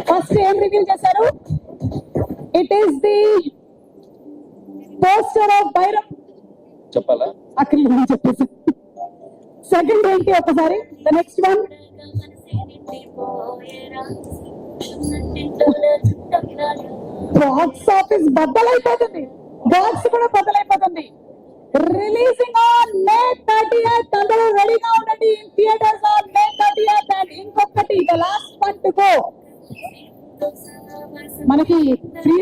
First ఏం reveal చేశారు? It is the poster of Bhairav. చెప్పాలా? అక్కడ చెప్పేసి సెకండ్ ఏంటి ఒకసారి? The next one box office బద్దలైపోతుంది, బాక్స్ కూడా బద్దలైపోతుంది. Releasing on May 30th. అందరూ రెడీగా ఉండండి. In theatres on May 30th. And ఇంకొకటి the last one to go మనకి ప్రీ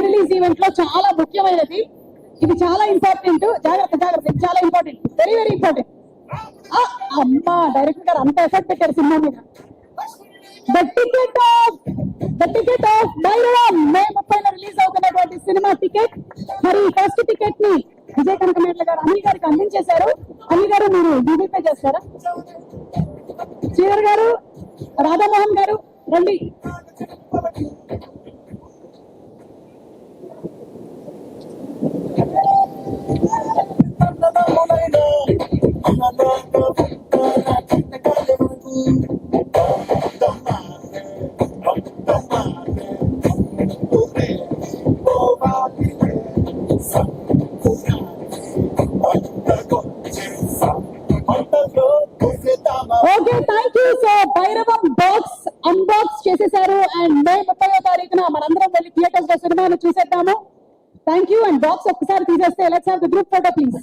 రిలీజ్ ఈవెంట్ లో చాలా ముఖ్యమైనది. ఇది చాలా ఇంపార్టెంట్. జాగ్రత్త జాగ్రత్త, ఇది చాలా ఇంపార్టెంట్, వెరీ వెరీ ఇంపార్టెంట్. అమ్మా డైరెక్టర్ గారు అంత ఎఫెక్ట్ పెట్టారు సినిమా మీద. The ticket of Bhairavam May 30న రిలీజ్ అవుతున్నటువంటి సినిమా టికెట్. మరి ఫస్ట్ టికెట్ ని విజయ్ కనకమేట్ల గారు అనిల్ గారికి అందించేశారు. అనిల్ గారు మీరు గూగుల్ పే చేస్తారా? శ్రీధర్ గారు, రాధామోహన్ గారు రండి. Okay, thank you. So Bhairavam box unbox చేసేసారు. అండ్ May 30వ తారీఖున మనందరం వెళ్ళి థియేటర్స్ లో సినిమాను చూసేద్దాము. Thank you. అండ్ బాక్స్ ఒక్కసారి తీసేస్తే let's have the group photo please.